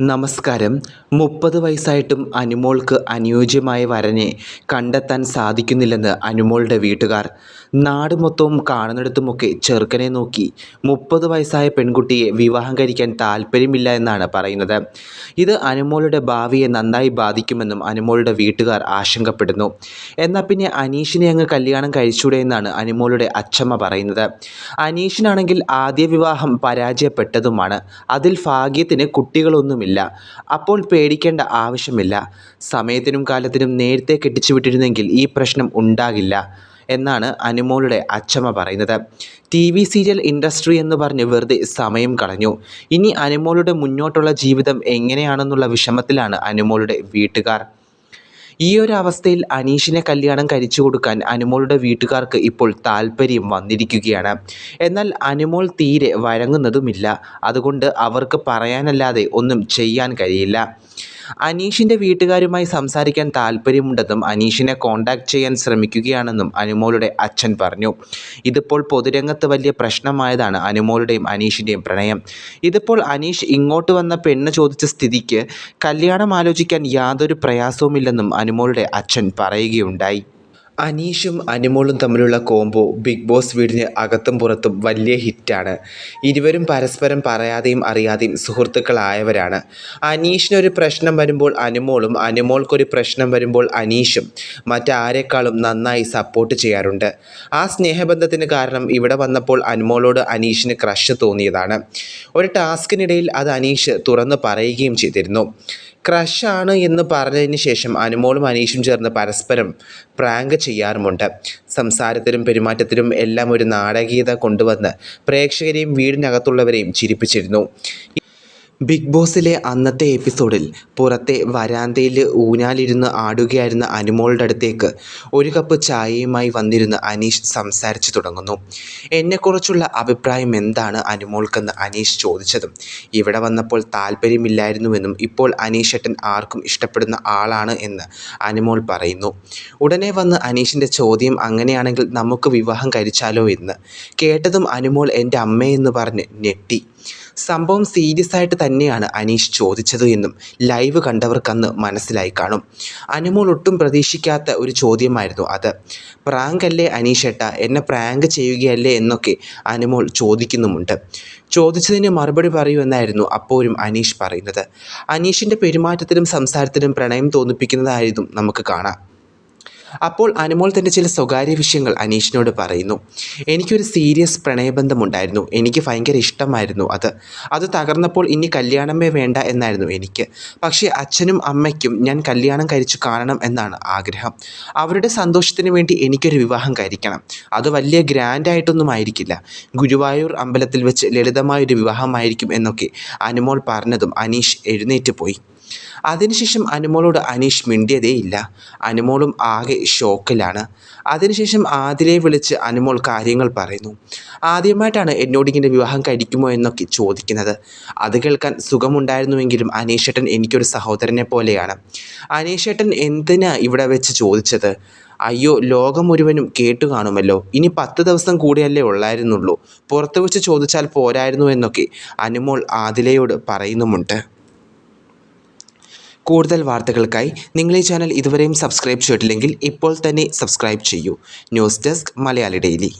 നമസ്കാരം. 30 വയസ്സായിട്ടും അനുമോൾക്ക് അനുയോജ്യമായ വരനെ കണ്ടെത്താൻ സാധിക്കുന്നില്ലെന്ന് അനുമോളുടെ വീട്ടുകാർ. നാട് മൊത്തവും കാണുന്നിടത്തുമൊക്കെ ചെറുക്കനെ നോക്കി 30 വയസ്സായ പെൺകുട്ടിയെ വിവാഹം കഴിക്കാൻ താല്പര്യമില്ല എന്നാണ് പറയുന്നത്. ഇത് അനുമോളുടെ ഭാവിയെ നന്നായി ബാധിക്കുമെന്നും അനുമോളുടെ വീട്ടുകാർ ആശങ്കപ്പെടുന്നു. എന്നാൽ പിന്നെ അനീഷിനെ അങ്ങ് കല്യാണം കഴിച്ചൂടെ എന്നാണ് അനുമോളുടെ അച്ഛമ്മ പറയുന്നത്. അനീഷിനാണെങ്കിൽ ആദ്യ വിവാഹം പരാജയപ്പെട്ടതുമാണ്. അതിൽ ഭാഗ്യത്തിന് കുട്ടികളൊന്നുമില്ല. അപ്പോൾ പേടിക്കേണ്ട ആവശ്യമില്ല. സമയത്തിനും കാലത്തിനും നേരത്തെ കെട്ടിച്ചുവിട്ടിരുന്നെങ്കിൽ ഈ പ്രശ്നം ഉണ്ടാകില്ല എന്നാണ് അനുമോളുടെ അച്ഛമ്മ പറയുന്നത്. TV സീരിയൽ ഇൻഡസ്ട്രി എന്ന് പറഞ്ഞ് വെറുതെ സമയം കളഞ്ഞു. ഇനി അനുമോളുടെ മുന്നോട്ടുള്ള ജീവിതം എങ്ങനെയാണെന്നുള്ള വിഷമത്തിലാണ് അനുമോളുടെ വീട്ടുകാർ. ഈ ഒരു അവസ്ഥയിൽ അനീഷിനെ കല്യാണം കഴിച്ചു കൊടുക്കാൻ അനുമോളുടെ വീട്ടുകാർക്ക് ഇപ്പോൾ താല്പര്യം വന്നിരിക്കുകയാണ്. എന്നാൽ അനുമോൾ തീരെ വഴങ്ങുന്നതുമില്ല. അതുകൊണ്ട് അവർക്ക് പറയാനല്ലാതെ ഒന്നും ചെയ്യാൻ കഴിയില്ല. അനീഷിൻ്റെ വീട്ടുകാരുമായി സംസാരിക്കാൻ താല്പര്യമുണ്ടെന്നും അനീഷിനെ കോൺടാക്റ്റ് ചെയ്യാൻ ശ്രമിക്കുകയാണെന്നും അനുമോളുടെ അച്ഛൻ പറഞ്ഞു. ഇതിപ്പോൾ പൊതുരംഗത്ത് വലിയ പ്രശ്നമായതാണ് അനുമോളുടെയും അനീഷിൻ്റെയും പ്രണയം. ഇതിപ്പോൾ അനീഷ് ഇങ്ങോട്ട് വന്ന പെണ്ണ് ചോദിച്ച സ്ഥിതിക്ക് കല്യാണം ആലോചിക്കാൻ യാതൊരു പ്രയാസവുമില്ലെന്നും അനുമോളുടെ അച്ഛൻ പറയുകയുണ്ടായി. അനീഷും അനുമോളും തമ്മിലുള്ള കോംബോ ബിഗ് ബോസ് വീടിന് അകത്തും പുറത്തും വലിയ ഹിറ്റാണ്. ഇരുവരും പരസ്പരം പറയാതെയും അറിയാതെയും സുഹൃത്തുക്കളായവരാണ്. അനീഷിനൊരു പ്രശ്നം വരുമ്പോൾ അനുമോളും, അനുമോൾക്കൊരു പ്രശ്നം വരുമ്പോൾ അനീഷും മറ്റാരെക്കാളും നന്നായി സപ്പോർട്ട് ചെയ്യാറുണ്ട്. ആ സ്നേഹബന്ധത്തിന് കാരണം ഇവിടെ വന്നപ്പോൾ അനുമോളോട് അനീഷിന് ക്രഷ് തോന്നിയതാണ്. ഒരു ടാസ്കിനിടയിൽ അത് അനീഷ് തുറന്നു പറയുകയും ചെയ്തിരുന്നു. ക്രഷാണ് എന്ന് പറഞ്ഞതിന് ശേഷം അനുമോളും അനീഷും ചേർന്ന് പരസ്പരം പ്രാങ്ക് ചെയ്യാറുമുണ്ട്. സംസാരത്തിലും പെരുമാറ്റത്തിലും എല്ലാം ഒരു നാടകീയത കൊണ്ടുവന്ന് പ്രേക്ഷകരെയും വീടിനകത്തുള്ളവരെയും ചിരിപ്പിച്ചിരുന്നു. ബിഗ് ബോസിലെ അന്നത്തെ എപ്പിസോഡിൽ പുറത്തെ വരാന്തയിൽ ഊഞ്ഞാലിരുന്ന് ആടുകയായിരുന്ന അനുമോളുടെ അടുത്തേക്ക് ഒരു കപ്പ് ചായയുമായി വന്നിരുന്ന അനീഷ് സംസാരിച്ചു തുടങ്ങുന്നു. എന്നെക്കുറിച്ചുള്ള അഭിപ്രായം എന്താണ് അനുമോൾക്കെന്ന് അനീഷ് ചോദിച്ചതും ഇവിടെ വന്നപ്പോൾ താല്പര്യമില്ലായിരുന്നുവെന്നും ഇപ്പോൾ അനീഷേട്ടൻ ആർക്കും ഇഷ്ടപ്പെടുന്ന ആളാണ് എന്ന് അനുമോൾ പറയുന്നു. ഉടനെ വന്ന് അനീഷിൻ്റെ ചോദ്യം അങ്ങനെയാണെങ്കിൽ നമുക്ക് വിവാഹം കഴിച്ചാലോ എന്ന് കേട്ടതും അനുമോൾ എൻ്റെ അമ്മയെന്ന് പറഞ്ഞ് ഞെട്ടി. സംഭവം സീരിയസ് ആയിട്ട് തന്നെയാണ് അനീഷ് ചോദിച്ചത് എന്നും ലൈവ് കണ്ടവർക്കന്ന് മനസ്സിലായി കാണും. അനുമോൾ ഒട്ടും പ്രതീക്ഷിക്കാത്ത ഒരു ചോദ്യമായിരുന്നു അത്. പ്രാങ്ക് അല്ലേ അനീഷേട്ട, എന്നെ പ്രാങ്ക് ചെയ്യുകയല്ലേ എന്നൊക്കെ അനുമോൾ ചോദിക്കുന്നുമുണ്ട്. ചോദിച്ചതിന് മറുപടി പറയൂ എന്നായിരുന്നു അപ്പോഴും അനീഷ് പറയുന്നത്. അനീഷിൻ്റെ പെരുമാറ്റത്തിലും സംസാരത്തിലും പ്രണയം തോന്നിപ്പിക്കുന്നതായിരുന്നു നമുക്ക് കാണാം. അപ്പോൾ അനുമോൾ തൻ്റെ ചില സ്വകാര്യ വിഷയങ്ങൾ അനീഷിനോട് പറയുന്നു. എനിക്കൊരു സീരിയസ് പ്രണയബന്ധമുണ്ടായിരുന്നു. എനിക്ക് ഭയങ്കര ഇഷ്ടമായിരുന്നു അത് തകർന്നപ്പോൾ ഇനി കല്യാണമേ വേണ്ട എന്നായിരുന്നു എനിക്ക്. പക്ഷേ അച്ഛനും അമ്മയ്ക്കും ഞാൻ കല്യാണം കഴിച്ചു കാണണം എന്നാണ് ആഗ്രഹം. അവരുടെ സന്തോഷത്തിന് വേണ്ടി എനിക്കൊരു വിവാഹം കഴിക്കണം. അത് വലിയ ഗ്രാൻഡായിട്ടൊന്നും ആയിരിക്കില്ല. ഗുരുവായൂർ അമ്പലത്തിൽ വെച്ച് ലളിതമായൊരു വിവാഹമായിരിക്കും എന്നൊക്കെ അനുമോൾ പറഞ്ഞതും അനീഷ് എഴുന്നേറ്റ് പോയി. അതിനുശേഷം അനുമോളോട് അനീഷ് മിണ്ടിയതേയില്ല. അനുമോളും ആകെ ഷോക്കിലാണ്. അതിനുശേഷം ആതിരയെ വിളിച്ച് അനുമോൾ കാര്യങ്ങൾ പറയുന്നു. ആദ്യമായിട്ടാണ് എന്നോടിങ്ങനെ വിവാഹം കഴിക്കുമോ എന്നൊക്കെ ചോദിക്കുന്നത്. അത് കേൾക്കാൻ സുഖമുണ്ടായിരുന്നുവെങ്കിലും അനീഷേട്ടൻ എനിക്കൊരു സഹോദരനെ പോലെയാണ്. അനീഷേട്ടൻ എന്തിനാ ഇവിടെ വെച്ച് ചോദിച്ചത്? അയ്യോ, ലോകം മുഴുവനും കേട്ടു കാണുമല്ലോ. ഇനി 10 ദിവസം കൂടിയല്ലേ ഉള്ളായിരുന്നുള്ളൂ. പുറത്തു വെച്ച് ചോദിച്ചാൽ പോരായിരുന്നു എന്നൊക്കെ അനുമോൾ ആതിരയോട് പറയുന്നുമുണ്ട്. കൂടുതൽ വാർത്തകൾക്കായി നിങ്ങൾ ഈ ചാനൽ ഇതുവരെയും സബ്സ്ക്രൈബ് ചെയ്തിട്ടില്ലെങ്കിൽ ഇപ്പോൾ തന്നെ സബ്സ്ക്രൈബ് ചെയ്യൂ. News desk Malayali daily.